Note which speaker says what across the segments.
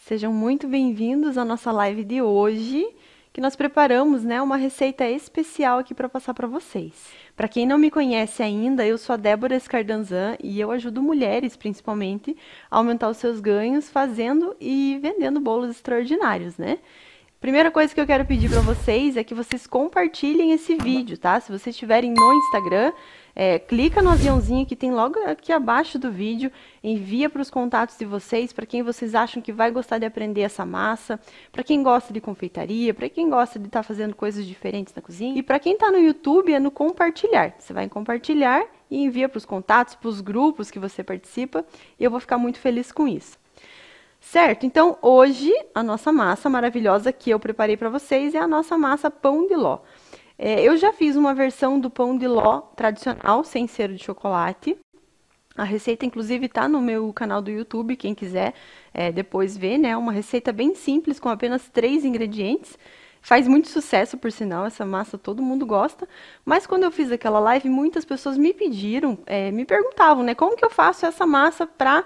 Speaker 1: Sejam muito bem-vindos à nossa live de hoje, que nós preparamos, né, uma receita especial aqui para passar para vocês. Para quem não me conhece ainda, eu sou a Débora Escardanzan e eu ajudo mulheres, principalmente, a aumentar os seus ganhos fazendo e vendendo bolos extraordinários, né? Primeira coisa que eu quero pedir para vocês é que vocês compartilhem esse vídeo, tá? Se vocês estiverem no Instagram, clica no aviãozinho que tem logo aqui abaixo do vídeo, envia para os contatos de vocês, para quem vocês acham que vai gostar de aprender essa massa, para quem gosta de confeitaria, para quem gosta de estar fazendo coisas diferentes na cozinha. E para quem está no YouTube, é no compartilhar. Você vai em compartilhar e envia para os contatos, para os grupos que você participa, e eu vou ficar muito feliz com isso. Certo, então hoje a nossa massa maravilhosa que eu preparei para vocês é a nossa massa pão de ló. Eu já fiz uma versão do pão de ló tradicional, sem cera de chocolate. A receita, inclusive, está no meu canal do YouTube, quem quiser depois ver, né? Uma receita bem simples, com apenas 3 ingredientes. Faz muito sucesso, por sinal, essa massa todo mundo gosta. Mas quando eu fiz aquela live, muitas pessoas me pediram, me perguntavam, né? Como que eu faço essa massa para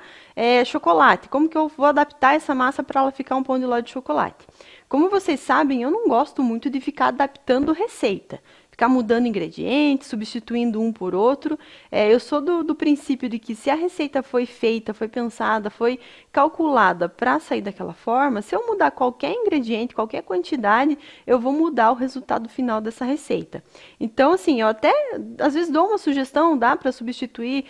Speaker 1: chocolate? Como que eu vou adaptar essa massa para ela ficar um pão de ló de chocolate? Como vocês sabem, eu não gosto muito de ficar adaptando receita. Ficar mudando ingredientes, substituindo um por outro. Eu sou do princípio de que se a receita foi feita, foi pensada, foi calculada para sair daquela forma, se eu mudar qualquer ingrediente, qualquer quantidade, eu vou mudar o resultado final dessa receita. Então, assim, eu até às vezes dou uma sugestão, dá para substituir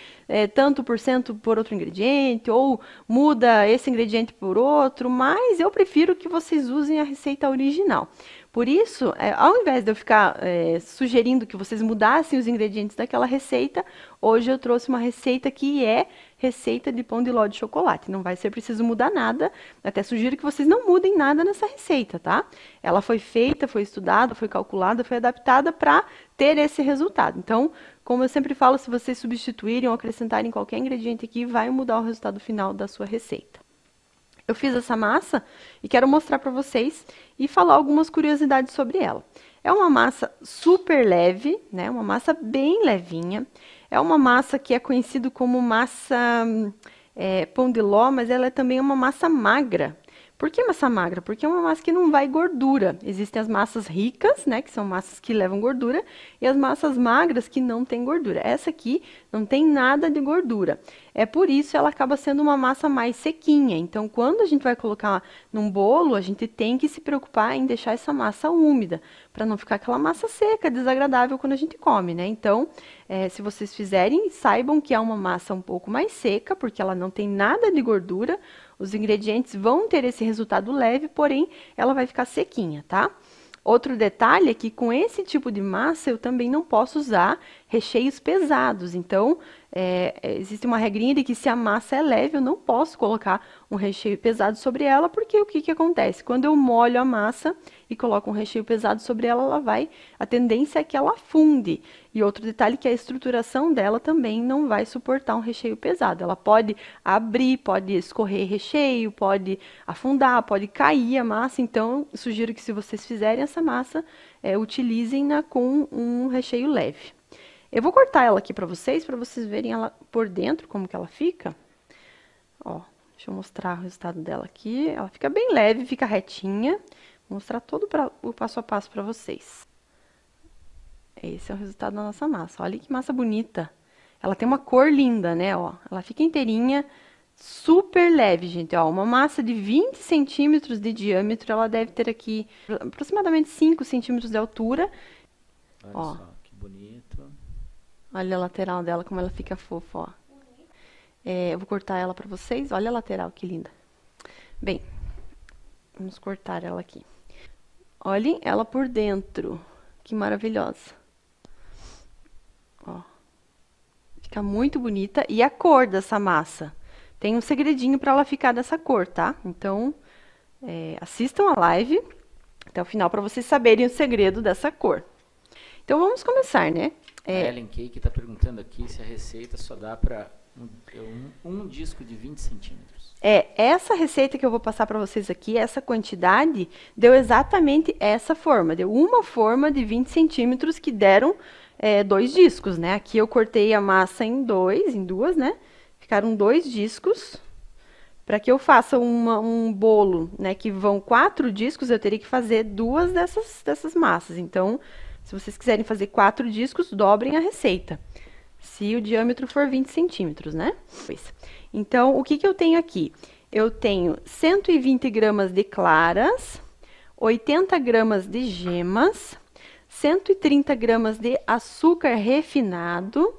Speaker 1: tanto por cento por outro ingrediente, ou muda esse ingrediente por outro, mas eu prefiro que vocês usem a receita original. Por isso, ao invés de eu ficar sugerindo que vocês mudassem os ingredientes daquela receita, hoje eu trouxe uma receita que é receita de pão de ló de chocolate. Não vai ser preciso mudar nada, até sugiro que vocês não mudem nada nessa receita, tá? Ela foi feita, foi estudada, foi calculada, foi adaptada para ter esse resultado. Então, como eu sempre falo, se vocês substituírem ou acrescentarem qualquer ingrediente aqui, vai mudar o resultado final da sua receita. Eu fiz essa massa e quero mostrar para vocês e falar algumas curiosidades sobre ela. É uma massa super leve, né? Uma massa bem levinha. É uma massa que é conhecida como massa pão de ló, mas ela é também uma massa magra. Por que massa magra? Porque é uma massa que não vai gordura. Existem as massas ricas, né, que são massas que levam gordura, e as massas magras que não têm gordura. Essa aqui não tem nada de gordura. É por isso ela acaba sendo uma massa mais sequinha. Então, quando a gente vai colocar num bolo, a gente tem que se preocupar em deixar essa massa úmida, para não ficar aquela massa seca, desagradável quando a gente come, né? Então, se vocês fizerem, saibam que é uma massa um pouco mais seca, porque ela não tem nada de gordura. Os ingredientes vão ter esse resultado leve, porém, ela vai ficar sequinha, tá? Outro detalhe é que com esse tipo de massa eu também não posso usar recheios pesados. Então, existe uma regrinha de que se a massa é leve, eu não posso colocar um recheio pesado sobre ela, porque o que acontece? Quando eu molho a massa e coloco um recheio pesado sobre ela, a tendência é que ela afunde. E outro detalhe que a estruturação dela também não vai suportar um recheio pesado. Ela pode abrir, pode escorrer recheio, pode afundar, pode cair a massa. Então, sugiro que se vocês fizerem essa massa, utilizem-na com um recheio leve. Eu vou cortar ela aqui para vocês verem ela por dentro, como que ela fica. Ó, deixa eu mostrar o resultado dela aqui. Ela fica bem leve, fica retinha. Vou mostrar todo o passo a passo para vocês. Esse é o resultado da nossa massa. Olha que massa bonita. Ela tem uma cor linda, né? Ó, ela fica inteirinha, super leve, gente. Ó, uma massa de 20 centímetros de diâmetro, ela deve ter aqui aproximadamente 5 centímetros de altura.
Speaker 2: Olha só, que bonito.
Speaker 1: Olha a lateral dela, como ela fica fofa, ó. Eu vou cortar ela pra vocês. Olha a lateral, que linda. Bem, vamos cortar ela aqui. Olhem ela por dentro. Que maravilhosa. Ó. Fica muito bonita. E a cor dessa massa? Tem um segredinho pra ela ficar dessa cor, tá? Então, assistam a live até o final pra vocês saberem o segredo dessa cor. Então, vamos começar, né?
Speaker 2: A Ellen Cake está perguntando aqui se a receita só dá para um disco de 20 centímetros.
Speaker 1: Essa receita que eu vou passar para vocês aqui, essa quantidade, deu exatamente essa forma. Deu uma forma de 20 centímetros que deram 2 discos, né? Aqui eu cortei a massa em duas, né? Ficaram 2 discos Para que eu faça um bolo, né, que vão 4 discos, eu teria que fazer 2 dessas massas. Então, se vocês quiserem fazer 4 discos, dobrem a receita. Se o diâmetro for 20 centímetros, né? Então, o que eu tenho aqui? Eu tenho 120 gramas de claras, 80 gramas de gemas, 130 gramas de açúcar refinado,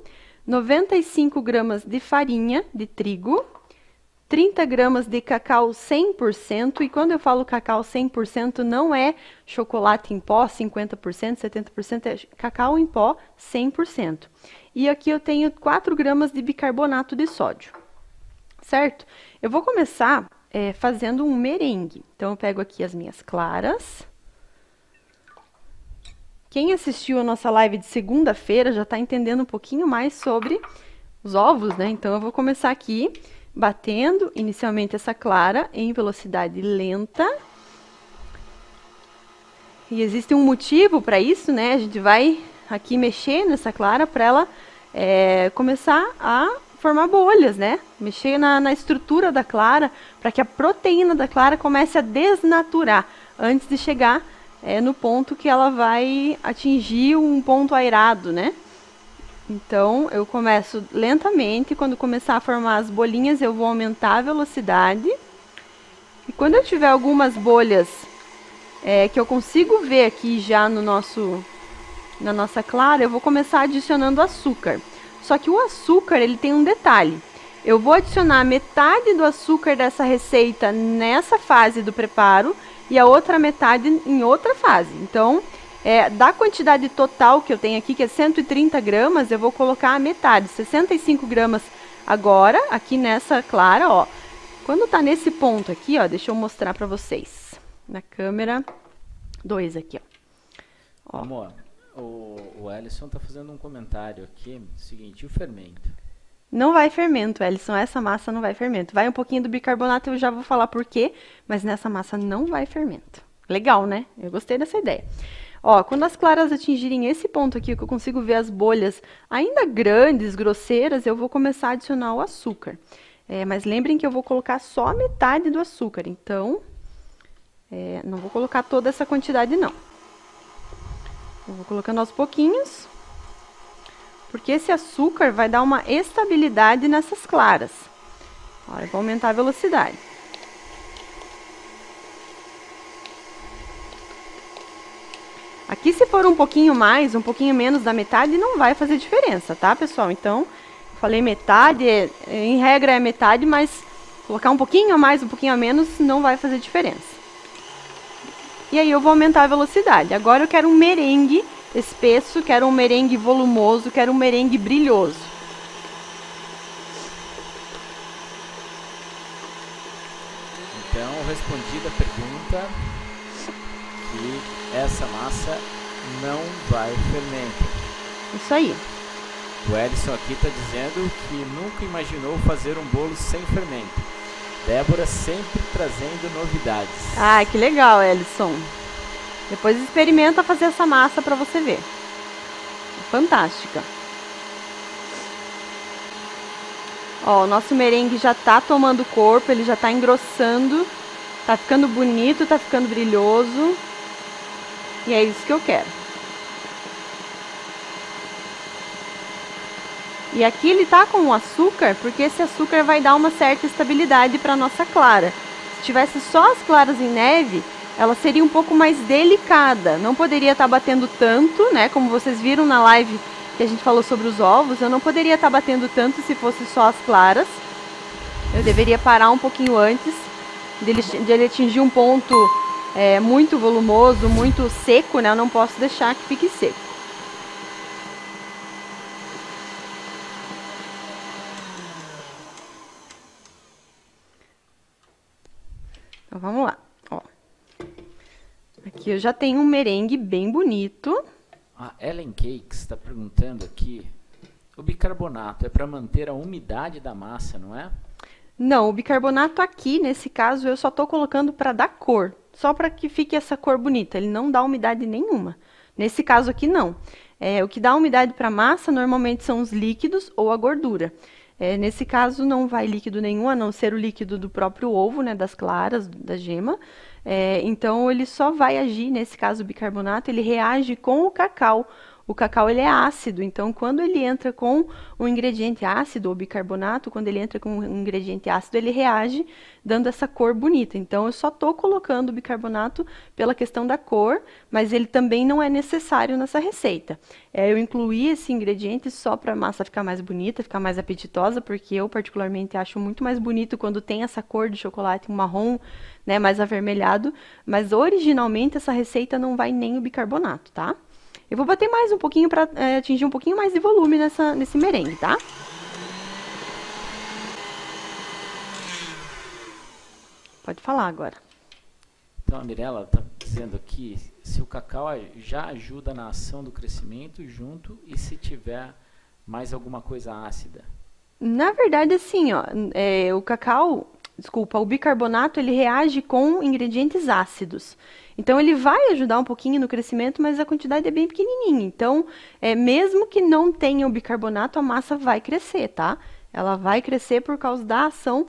Speaker 1: 95 gramas de farinha de trigo, 30 gramas de cacau 100%, e quando eu falo cacau 100%, não é chocolate em pó 50%, 70%, é cacau em pó 100%. E aqui eu tenho 4 gramas de bicarbonato de sódio, certo? Eu vou começar fazendo um merengue. Então, eu pego aqui as minhas claras. Quem assistiu a nossa live de segunda-feira já está entendendo um pouquinho mais sobre os ovos, né? Então, eu vou começar aqui batendo inicialmente essa clara em velocidade lenta. E existe um motivo para isso, né? A gente vai aqui mexer nessa clara para ela começar a formar bolhas, né? Mexer na estrutura da clara para que a proteína da clara comece a desnaturar antes de chegar no ponto que ela vai atingir um ponto aerado, né? Então, eu começo lentamente. Quando começar a formar as bolinhas, eu vou aumentar a velocidade. E quando eu tiver algumas bolhas que eu consigo ver aqui já na nossa clara, eu vou começar adicionando açúcar. Só que o açúcar, ele tem um detalhe. Eu vou adicionar metade do açúcar dessa receita nessa fase do preparo e a outra metade em outra fase. Então, da quantidade total que eu tenho aqui, que é 130 gramas, eu vou colocar a metade, 65 gramas agora, aqui nessa clara, ó. Quando tá nesse ponto aqui, ó, deixa eu mostrar pra vocês. Na câmera 2 aqui, ó.
Speaker 2: Amor, o Ellison tá fazendo um comentário aqui, seguinte, o fermento?
Speaker 1: Não vai fermento, Ellison, essa massa não vai fermento. Vai um pouquinho do bicarbonato, eu já vou falar por quê, mas nessa massa não vai fermento. Legal, né? Eu gostei dessa ideia. Ó, quando as claras atingirem esse ponto aqui, que eu consigo ver as bolhas ainda grandes, grosseiras, eu vou começar a adicionar o açúcar. Mas lembrem que eu vou colocar só a metade do açúcar, então não vou colocar toda essa quantidade, não. Eu vou colocando aos pouquinhos, porque esse açúcar vai dar uma estabilidade nessas claras. Ó, eu vou aumentar a velocidade. Aqui, se for um pouquinho mais, um pouquinho menos da metade, não vai fazer diferença, tá, pessoal? Então, eu falei metade, em regra é metade, mas colocar um pouquinho a mais, um pouquinho a menos, não vai fazer diferença. E aí eu vou aumentar a velocidade. Agora eu quero um merengue espesso, quero um merengue volumoso, quero um merengue brilhoso.
Speaker 2: Então, respondida a pergunta, que essa massa não vai fermento.
Speaker 1: Isso aí.
Speaker 2: O Ellison aqui está dizendo que nunca imaginou fazer um bolo sem fermento. Débora sempre trazendo novidades.
Speaker 1: Ah, que legal, Ellison. Depois experimenta fazer essa massa para você ver. Fantástica. Ó, o nosso merengue já tá tomando corpo, ele já tá engrossando, tá ficando bonito, tá ficando brilhoso. E é isso que eu quero. E aqui ele tá com o açúcar, porque esse açúcar vai dar uma certa estabilidade para nossa clara. Se tivesse só as claras em neve, ela seria um pouco mais delicada. Não poderia estar batendo tanto, né? Como vocês viram na live que a gente falou sobre os ovos, eu não poderia estar batendo tanto se fosse só as claras. Eu deveria parar um pouquinho antes de ele atingir um ponto muito volumoso, muito seco, né? Eu não posso deixar que fique seco. Então, vamos lá. Ó. Aqui eu já tenho um merengue bem bonito.
Speaker 2: A Ellen Cakes está perguntando aqui, o bicarbonato é para manter a umidade da massa, não é?
Speaker 1: Não, o bicarbonato aqui, nesse caso, eu só estou colocando para dar cor. Só para que fique essa cor bonita. Ele não dá umidade nenhuma. Nesse caso aqui, não. O que dá umidade para a massa, normalmente, são os líquidos ou a gordura. Nesse caso, não vai líquido nenhum, a não ser o líquido do próprio ovo, né, das claras, da gema. Então, ele só vai agir, nesse caso, o bicarbonato, ele reage com o cacau. O cacau ele é ácido, então quando ele entra com um ingrediente ácido, ou bicarbonato, quando ele entra com um ingrediente ácido, ele reage dando essa cor bonita. Então eu só estou colocando o bicarbonato pela questão da cor, mas ele também não é necessário nessa receita. Eu incluí esse ingrediente só para a massa ficar mais bonita, ficar mais apetitosa, porque eu particularmente acho muito mais bonito quando tem essa cor de chocolate, um marrom, né, mais avermelhado, mas originalmente essa receita não vai nem o bicarbonato, tá? Eu vou bater mais um pouquinho para atingir um pouquinho mais de volume nesse merengue, tá? Pode falar agora.
Speaker 2: Então, a Mirella está dizendo aqui se o cacau já ajuda na ação do crescimento junto e se tiver mais alguma coisa ácida.
Speaker 1: Na verdade, assim, ó, o bicarbonato, ele reage com ingredientes ácidos. Então, ele vai ajudar um pouquinho no crescimento, mas a quantidade é bem pequenininha. Então, mesmo que não tenha o bicarbonato, a massa vai crescer, tá? Ela vai crescer por causa da ação,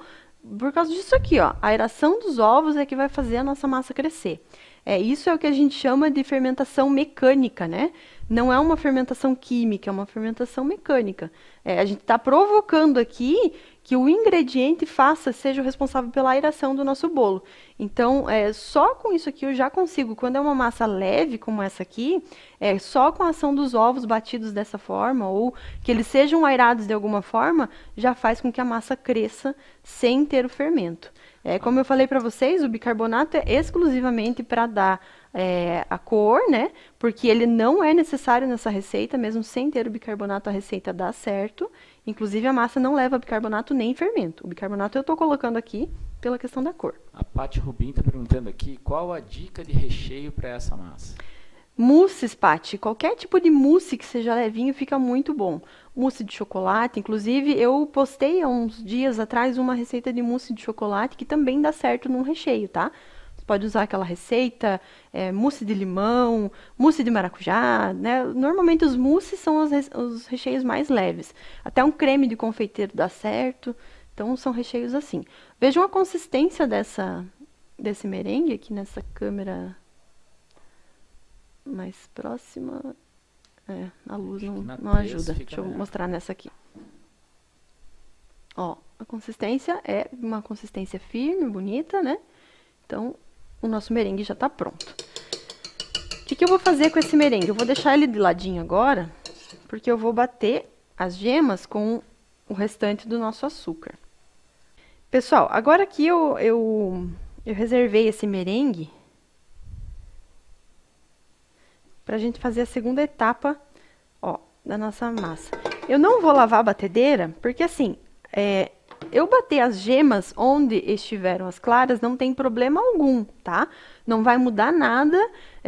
Speaker 1: por causa disso aqui, ó. A aeração dos ovos é que vai fazer a nossa massa crescer. Isso é o que a gente chama de fermentação mecânica, né? Não é uma fermentação química, é uma fermentação mecânica. A gente está provocando aqui que o ingrediente seja o responsável pela aeração do nosso bolo. Então, só com isso aqui eu já consigo, quando é uma massa leve como essa aqui, só com a ação dos ovos batidos dessa forma, ou que eles sejam aerados de alguma forma, já faz com que a massa cresça sem ter o fermento. Como eu falei para vocês, o bicarbonato é exclusivamente para dar a cor, né? Porque ele não é necessário nessa receita, mesmo sem ter o bicarbonato, a receita dá certo. Inclusive, a massa não leva bicarbonato nem fermento. O bicarbonato eu estou colocando aqui pela questão da cor.
Speaker 2: A Paty Rubim está perguntando aqui qual a dica de recheio para essa massa.
Speaker 1: Mousses, Paty. Qualquer tipo de mousse que seja levinho fica muito bom. Mousse de chocolate, inclusive eu postei há uns dias atrás uma receita de mousse de chocolate que também dá certo num recheio, tá? Você pode usar aquela receita, mousse de limão, mousse de maracujá, né? Normalmente os mousses são os recheios mais leves. Até um creme de confeiteiro dá certo, então são recheios assim. Vejam a consistência desse merengue aqui nessa câmera mais próxima. A luz não ajuda. Deixa eu mostrar nessa aqui. Ó, a consistência é uma consistência firme, bonita, né? Então, o nosso merengue já tá pronto. O que eu vou fazer com esse merengue? Eu vou deixar ele de ladinho agora, porque eu vou bater as gemas com o restante do nosso açúcar. Pessoal, agora aqui eu reservei esse merengue para a gente fazer a segunda etapa, ó, da nossa massa. Eu não vou lavar a batedeira, porque assim, eu bater as gemas onde estiveram as claras não tem problema algum, tá? Não vai mudar nada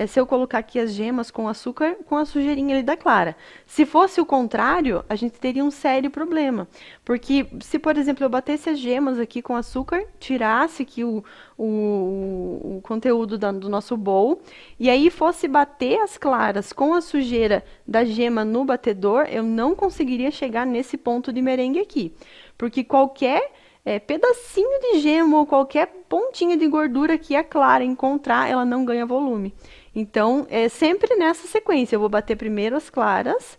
Speaker 1: se eu colocar aqui as gemas com açúcar, com a sujeirinha ali da clara. Se fosse o contrário, a gente teria um sério problema. Porque se, por exemplo, eu batesse as gemas aqui com açúcar, tirasse aqui o conteúdo do nosso bowl, e aí fosse bater as claras com a sujeira da gema no batedor, eu não conseguiria chegar nesse ponto de merengue aqui. Porque qualquer pedacinho de gema ou qualquer pontinha de gordura que a clara encontrar, ela não ganha volume. Então, é sempre nessa sequência. Eu vou bater primeiro as claras,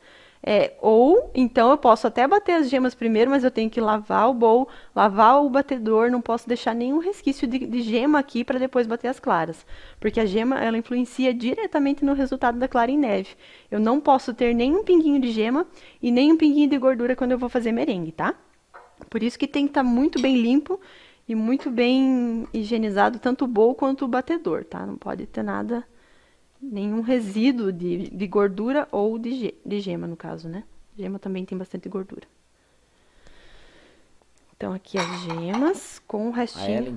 Speaker 1: ou então eu posso até bater as gemas primeiro, mas eu tenho que lavar o bowl, lavar o batedor, não posso deixar nenhum resquício de gema aqui para depois bater as claras. Porque a gema, ela influencia diretamente no resultado da clara em neve. Eu não posso ter nenhum pinguinho de gema e nem um pinguinho de gordura quando eu vou fazer merengue, tá? Por isso que tem que estar muito bem limpo e muito bem higienizado, tanto o bowl quanto o batedor, tá? Não pode ter nada, nenhum resíduo de gordura ou de gema, no caso, né? Gema também tem bastante gordura. Então, aqui as gemas com o restinho.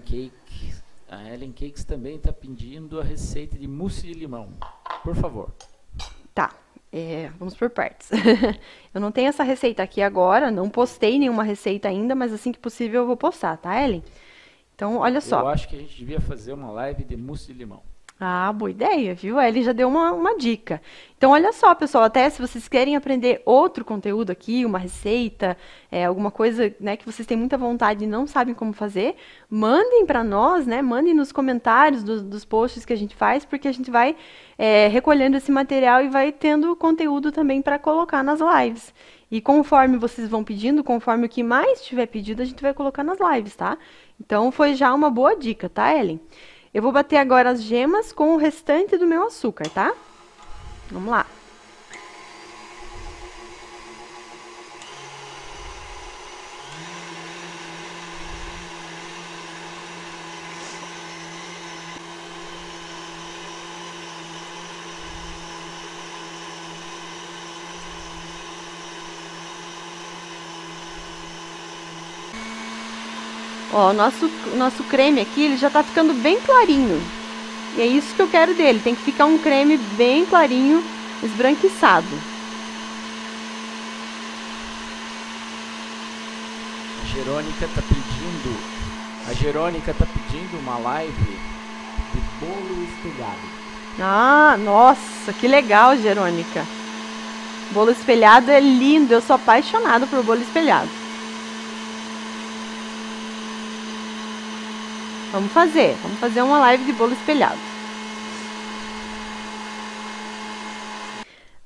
Speaker 2: A Ellen Cakes também está pedindo a receita de mousse de limão. Por favor.
Speaker 1: Tá. Vamos por partes. Eu não tenho essa receita aqui agora, não postei nenhuma receita ainda, mas assim que possível eu vou postar, tá, Ellen? Então, olha só.
Speaker 2: Eu acho que a gente devia fazer uma live de mousse de limão.
Speaker 1: Ah, boa ideia, viu? Ele já deu uma dica. Então, olha só, pessoal, até se vocês querem aprender outro conteúdo aqui, uma receita, alguma coisa, né, que vocês têm muita vontade e não sabem como fazer, mandem para nós, né? Mandem nos comentários dos posts que a gente faz, porque a gente vai recolhendo esse material e vai tendo conteúdo também para colocar nas lives. E conforme vocês vão pedindo, conforme o que mais tiver pedido, a gente vai colocar nas lives, tá? Então, foi já uma boa dica, tá, Ellen? Eu vou bater agora as gemas com o restante do meu açúcar, tá? Vamos lá. Ó, o nosso creme aqui, ele já tá ficando bem clarinho. E é isso que eu quero dele, tem que ficar um creme bem clarinho, esbranquiçado.
Speaker 2: A Jerônica tá pedindo uma live de bolo espelhado.
Speaker 1: Ah, nossa, que legal, Jerônica. Bolo espelhado é lindo, eu sou apaixonada por bolo espelhado. Vamos fazer uma live de bolo espelhado.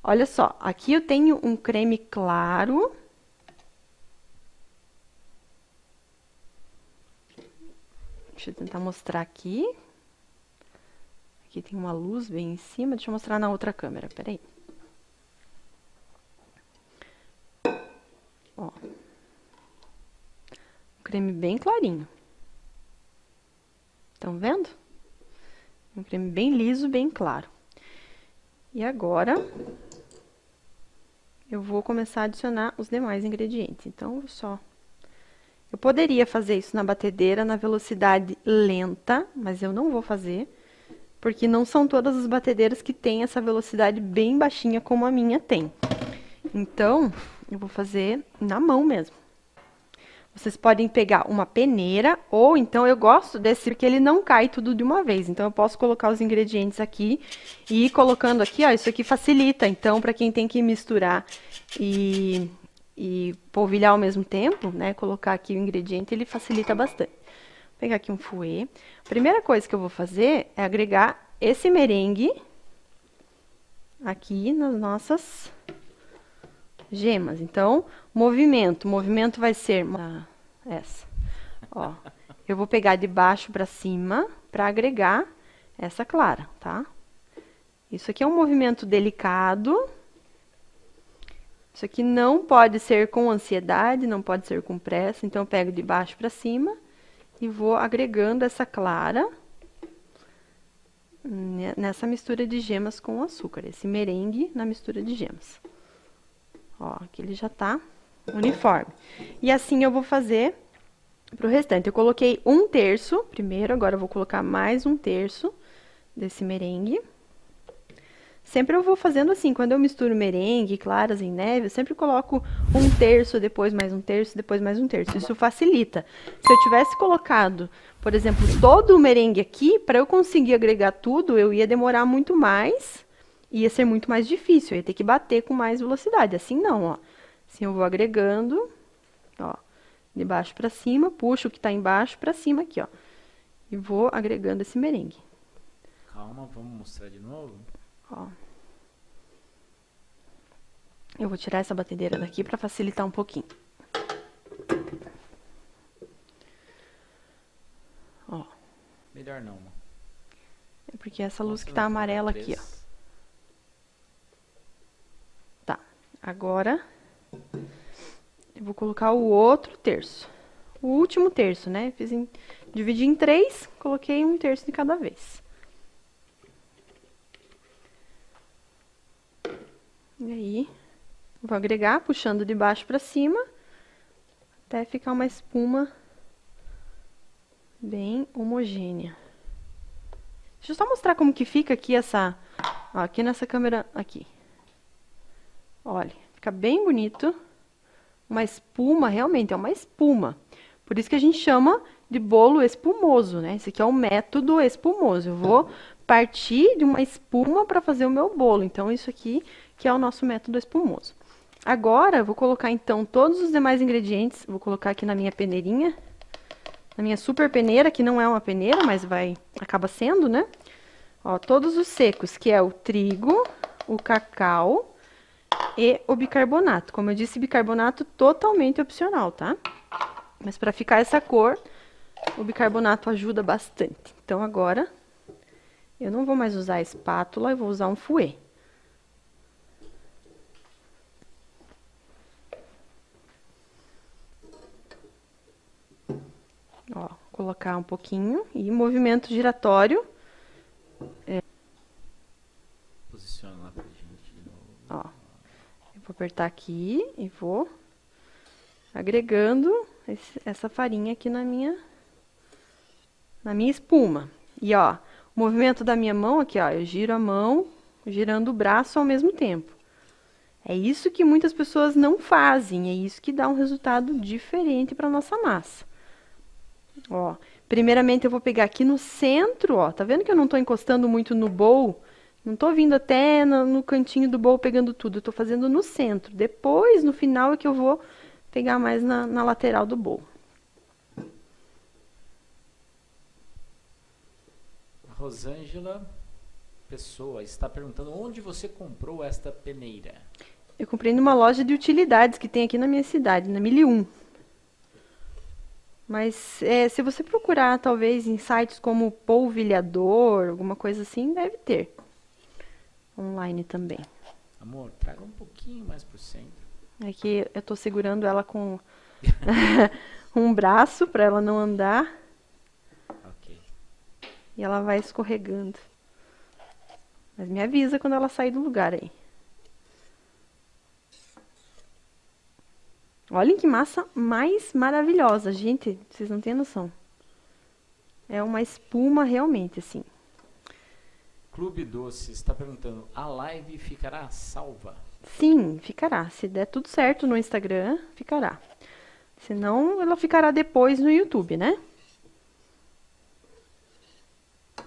Speaker 1: Olha só, aqui eu tenho um creme claro. Deixa eu tentar mostrar aqui. Aqui tem uma luz bem em cima, deixa eu mostrar na outra câmera, peraí. Ó. Um creme bem clarinho. Estão vendo? Um creme bem liso, bem claro. E agora, eu vou começar a adicionar os demais ingredientes. Então, eu poderia fazer isso na batedeira na velocidade lenta, mas eu não vou fazer, porque não são todas as batedeiras que têm essa velocidade bem baixinha como a minha tem. Então, eu vou fazer na mão mesmo. Vocês podem pegar uma peneira, ou então eu gosto desse porque ele não cai tudo de uma vez. Então, eu posso colocar os ingredientes aqui e ir colocando aqui, ó, isso aqui facilita. Então, para quem tem que misturar e polvilhar ao mesmo tempo, né, colocar aqui o ingrediente, ele facilita bastante. Vou pegar aqui um fouet. A primeira coisa que eu vou fazer é agregar esse merengue aqui nas nossas gemas. Então, o movimento vai ser essa. Ó, eu vou pegar de baixo para cima para agregar essa clara, tá? Isso aqui é um movimento delicado. Isso aqui não pode ser com ansiedade, não pode ser com pressa. Então, eu pego de baixo para cima e vou agregando essa clara nessa mistura de gemas com açúcar. Esse merengue na mistura de gemas. Ó, aqui ele já tá uniforme. E assim eu vou fazer pro restante. Eu coloquei 1/3 primeiro, agora eu vou colocar mais 1/3 desse merengue. Sempre eu vou fazendo assim, quando eu misturo merengue, claras em neve, eu sempre coloco 1/3, depois mais 1/3, depois mais 1/3. Isso facilita. Se eu tivesse colocado, por exemplo, todo o merengue aqui, para eu conseguir agregar tudo, eu ia demorar muito mais. Ia ser muito mais difícil, eu ia ter que bater com mais velocidade. Assim não, ó. Assim eu vou agregando, ó, de baixo para cima, puxo o que tá embaixo para cima aqui, ó. E vou agregando esse merengue.
Speaker 2: Calma, vamos mostrar de novo?
Speaker 1: Ó. Eu vou tirar essa batedeira daqui para facilitar um pouquinho. Ó.
Speaker 2: Melhor não.
Speaker 1: É porque essa luz que tá amarela aqui, ó. Agora, eu vou colocar o outro terço. O último terço, né? Dividi em 3, coloquei 1/3 de cada vez. E aí, vou agregar, puxando de baixo para cima, até ficar uma espuma bem homogênea. Deixa eu só mostrar como que fica aqui ó, aqui nessa câmera, aqui. Olha, fica bem bonito. Uma espuma, realmente, é uma espuma. Por isso que a gente chama de bolo espumoso, né? Esse aqui é o método espumoso. Eu vou partir de uma espuma para fazer o meu bolo. Então, isso aqui que é o nosso método espumoso. Agora, eu vou colocar, então, todos os demais ingredientes. Vou colocar aqui na minha peneirinha. Na minha super peneira, que não é uma peneira, mas acaba sendo, né? Ó, todos os secos, que é o trigo, o cacau e o bicarbonato. Como eu disse, bicarbonato totalmente opcional, tá? Mas para ficar essa cor, o bicarbonato ajuda bastante. Então, agora, eu não vou mais usar a espátula, eu vou usar um fouet. Ó, colocar um pouquinho e movimento giratório.
Speaker 2: Posiciona lá pra gente de novo.
Speaker 1: Ó, eu vou apertar aqui e vou agregando essa farinha aqui na minha espuma. E ó, o movimento da minha mão aqui, ó, eu giro a mão, girando o braço ao mesmo tempo. É isso que muitas pessoas não fazem, é isso que dá um resultado diferente para nossa massa. Ó, primeiramente eu vou pegar aqui no centro, ó, tá vendo que eu não tô encostando muito no bowl? Não tô vindo até no cantinho do bowl pegando tudo, eu tô fazendo no centro. Depois, no final, é que eu vou pegar mais na lateral do bowl.
Speaker 2: A Rosângela Pessoa está perguntando onde você comprou esta peneira.
Speaker 1: Eu comprei numa loja de utilidades que tem aqui na minha cidade, na 1001. Mas se você procurar, talvez, em sites como Polvilhador, alguma coisa assim, deve ter. Online também.
Speaker 2: Amor, traga um pouquinho mais pro centro.
Speaker 1: É que eu tô segurando ela com um braço para ela não andar.
Speaker 2: Ok.
Speaker 1: E ela vai escorregando. Mas me avisa quando ela sair do lugar aí. Olhem que massa mais maravilhosa, gente. Vocês não têm noção. É uma espuma realmente, assim.
Speaker 2: Clube Doce está perguntando, a live ficará salva?
Speaker 1: Sim, ficará. Se der tudo certo no Instagram, ficará. Senão, ela ficará depois no YouTube, né?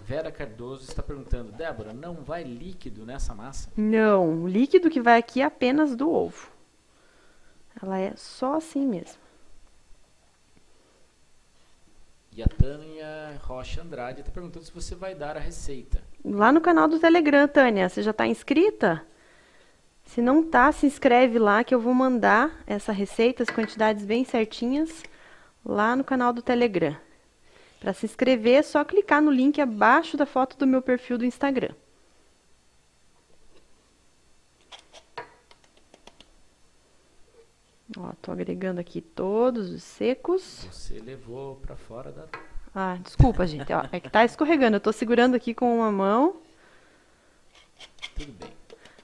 Speaker 2: Vera Cardoso está perguntando, Débora, não vai líquido nessa massa?
Speaker 1: Não, o líquido que vai aqui é apenas do ovo. Ela é só assim mesmo.
Speaker 2: E a Tânia Rocha Andrade está perguntando se você vai dar a receita.
Speaker 1: Lá no canal do Telegram, Tânia, você já está inscrita? Se não tá, se inscreve lá que eu vou mandar essa receita, as quantidades bem certinhas, lá no canal do Telegram. Para se inscrever, é só clicar no link abaixo da foto do meu perfil do Instagram. Ó, tô agregando aqui todos os secos.
Speaker 2: Você levou para fora da...
Speaker 1: Ah, desculpa, gente. Ó, é que tá escorregando. Eu tô segurando aqui com uma mão.
Speaker 2: Tudo bem.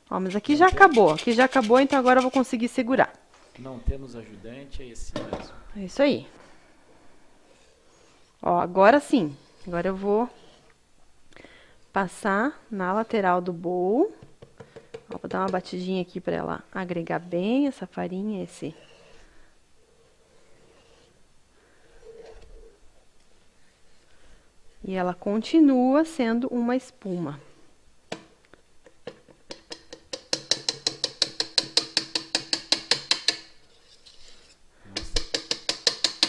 Speaker 1: Ó, mas aqui já acabou. Aqui já acabou, então agora eu vou conseguir segurar.
Speaker 2: Não temos ajudante, é esse mesmo.
Speaker 1: É isso aí. Ó, agora sim. Agora eu vou passar na lateral do bowl. Ó, vou dar uma batidinha aqui para ela agregar bem essa farinha, esse... E ela continua sendo uma espuma.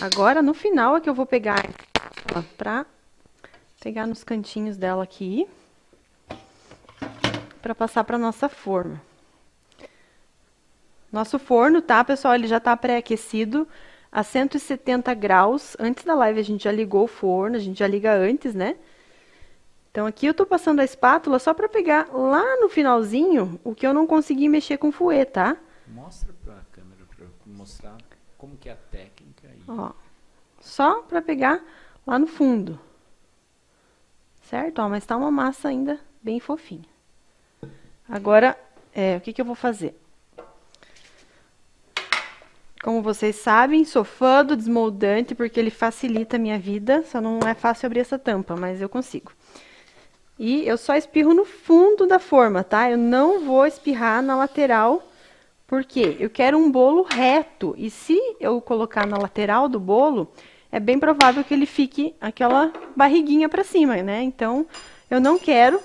Speaker 1: Agora, no final, é que eu vou pegar ela pra pegar nos cantinhos dela aqui. Pra passar pra nossa forma. Nosso forno, tá, pessoal? Ele já tá pré-aquecido a 170 graus. Antes da live a gente já ligou o forno, a gente já liga antes, né? Então aqui eu tô passando a espátula só pra pegar lá no finalzinho o que eu não consegui mexer com o fouet, tá?
Speaker 2: Mostra pra câmera pra eu mostrar como que é a técnica aí.
Speaker 1: Ó, só pra pegar lá no fundo. Certo? Ó, mas tá uma massa ainda bem fofinha. Agora, o que que eu vou fazer? Como vocês sabem, sou fã do desmoldante porque ele facilita a minha vida. Só não é fácil abrir essa tampa, mas eu consigo. E eu só espirro no fundo da forma, tá? Eu não vou espirrar na lateral, porque eu quero um bolo reto. E se eu colocar na lateral do bolo, é bem provável que ele fique aquela barriguinha pra cima, né? Então, Eu não quero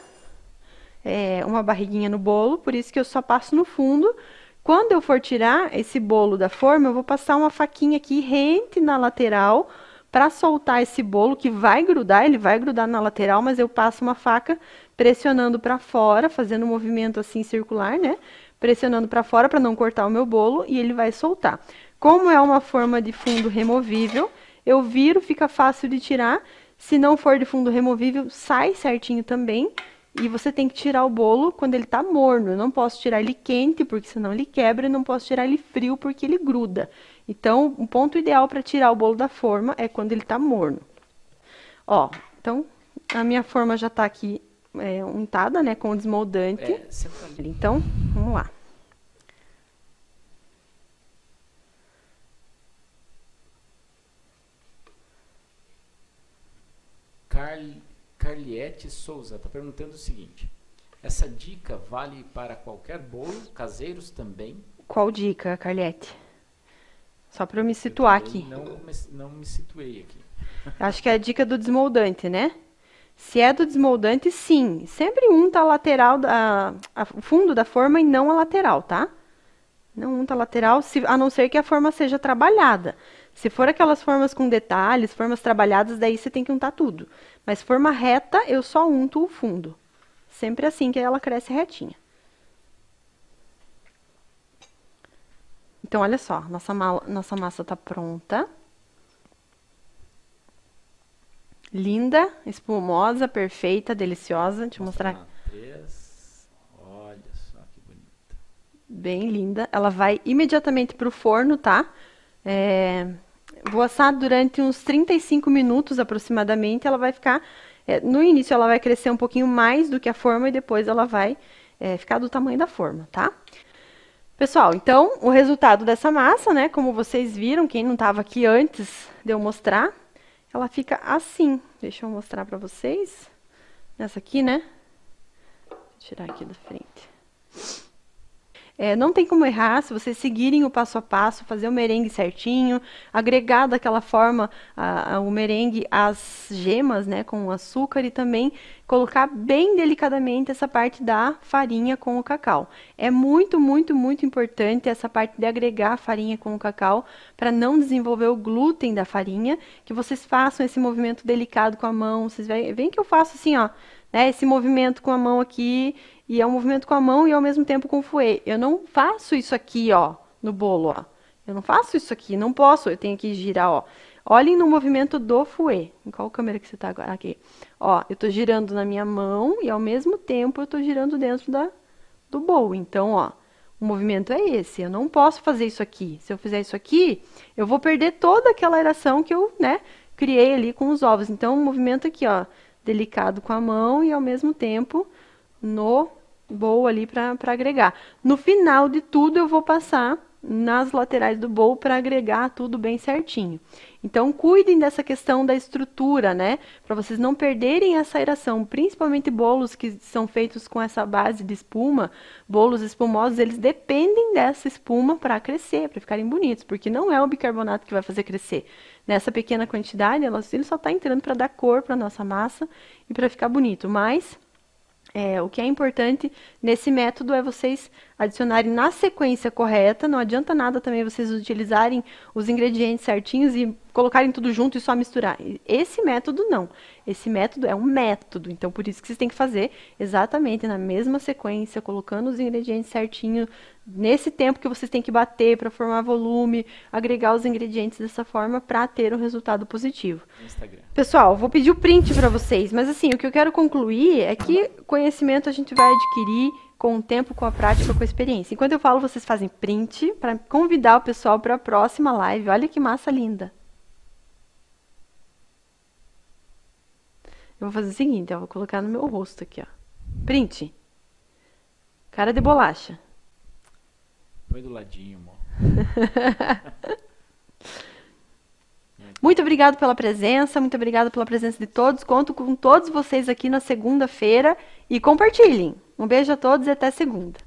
Speaker 1: uma barriguinha no bolo, por isso que eu só passo no fundo. Quando eu for tirar esse bolo da forma, eu vou passar uma faquinha aqui rente na lateral para soltar esse bolo, que vai grudar, ele vai grudar na lateral, mas eu passo uma faca pressionando para fora, fazendo um movimento assim circular, né? Pressionando para fora para não cortar o meu bolo e ele vai soltar. Como é uma forma de fundo removível, eu viro, fica fácil de tirar. Se não for de fundo removível, sai certinho também. E você tem que tirar o bolo quando ele tá morno. Eu não posso tirar ele quente, porque senão ele quebra, e não posso tirar ele frio, porque ele gruda. Então, o ponto ideal para tirar o bolo da forma é quando ele tá morno. Ó, então, a minha forma já tá aqui untada, né, com o desmoldante. Então, vamos lá.
Speaker 2: Carliette Souza está perguntando o seguinte: essa dica vale para qualquer bolo, caseiros também?
Speaker 1: Qual dica, Carliette? Só para eu me situar aqui.
Speaker 2: Não me situei aqui.
Speaker 1: Acho que é a dica do desmoldante, né? Se é do desmoldante, sim. Sempre unta a lateral, o fundo da forma e não a lateral, tá? Não unta a lateral, a não ser que a forma seja trabalhada. Se for aquelas formas com detalhes, formas trabalhadas, daí você tem que untar tudo. Mas forma reta, eu só unto o fundo. Sempre assim que ela cresce retinha. Então, olha só, nossa massa tá pronta. Linda, espumosa, perfeita, deliciosa. Deixa eu mostrar.
Speaker 2: Olha só que bonita.
Speaker 1: Bem linda. Ela vai imediatamente pro forno, tá? Vou assar durante uns 35 minutos aproximadamente. Ela vai ficar... no início ela vai crescer um pouquinho mais do que a forma e depois ela vai ficar do tamanho da forma, tá? Pessoal, então, o resultado dessa massa, né? Como vocês viram, quem não estava aqui antes de eu mostrar, ela fica assim. Deixa eu mostrar para vocês. Nessa aqui, né? Vou tirar aqui da frente. Não tem como errar se vocês seguirem o passo a passo, fazer o merengue certinho, agregar daquela forma o merengue às gemas, né, com o açúcar e também colocar bem delicadamente essa parte da farinha com o cacau. É muito, muito, muito importante essa parte de agregar a farinha com o cacau para não desenvolver o glúten da farinha, que vocês façam esse movimento delicado com a mão. Vocês veem que eu faço assim, ó, né, esse movimento com a mão aqui. E é um movimento com a mão e ao mesmo tempo com o fouet. Eu não faço isso aqui, ó, no bolo, ó. Eu não faço isso aqui, não posso, eu tenho que girar, ó. Olhem no movimento do fouet. Em qual câmera que você tá agora? Aqui. Ó, eu tô girando na minha mão e ao mesmo tempo eu tô girando dentro do bowl. Então, ó, o movimento é esse. Eu não posso fazer isso aqui. Se eu fizer isso aqui, eu vou perder toda aquela aeração que eu, né, criei ali com os ovos. Então, o movimento aqui, ó, delicado com a mão e ao mesmo tempo no bowl ali para agregar. No final de tudo, eu vou passar nas laterais do bowl para agregar tudo bem certinho. Então, cuidem dessa questão da estrutura, né? Para vocês não perderem essa aeração, principalmente bolos que são feitos com essa base de espuma, bolos espumosos, eles dependem dessa espuma para crescer, para ficarem bonitos, porque não é o bicarbonato que vai fazer crescer. Nessa pequena quantidade, ele só está entrando para dar cor para nossa massa e para ficar bonito, mas o que é importante nesse método é vocês adicionarem na sequência correta. Não adianta nada também vocês utilizarem os ingredientes certinhos e colocarem tudo junto e só misturar. Esse método não. Esse método é um método. Então, por isso que vocês têm que fazer exatamente na mesma sequência, colocando os ingredientes certinho, nesse tempo que vocês têm que bater para formar volume, agregar os ingredientes dessa forma para ter um resultado positivo.
Speaker 2: Instagram.
Speaker 1: Pessoal, vou pedir o print para vocês, mas assim, o que eu quero concluir é que conhecimento a gente vai adquirir com o tempo, com a prática, com a experiência. Enquanto eu falo, vocês fazem print para convidar o pessoal para a próxima live. Olha que massa linda. Eu vou fazer o seguinte, eu vou colocar no meu rosto aqui, ó. Print. Cara de bolacha.
Speaker 2: Põe do ladinho, amor.
Speaker 1: Muito obrigado pela presença, muito obrigado pela presença de todos. Conto com todos vocês aqui na segunda-feira e compartilhem. Um beijo a todos e até segunda.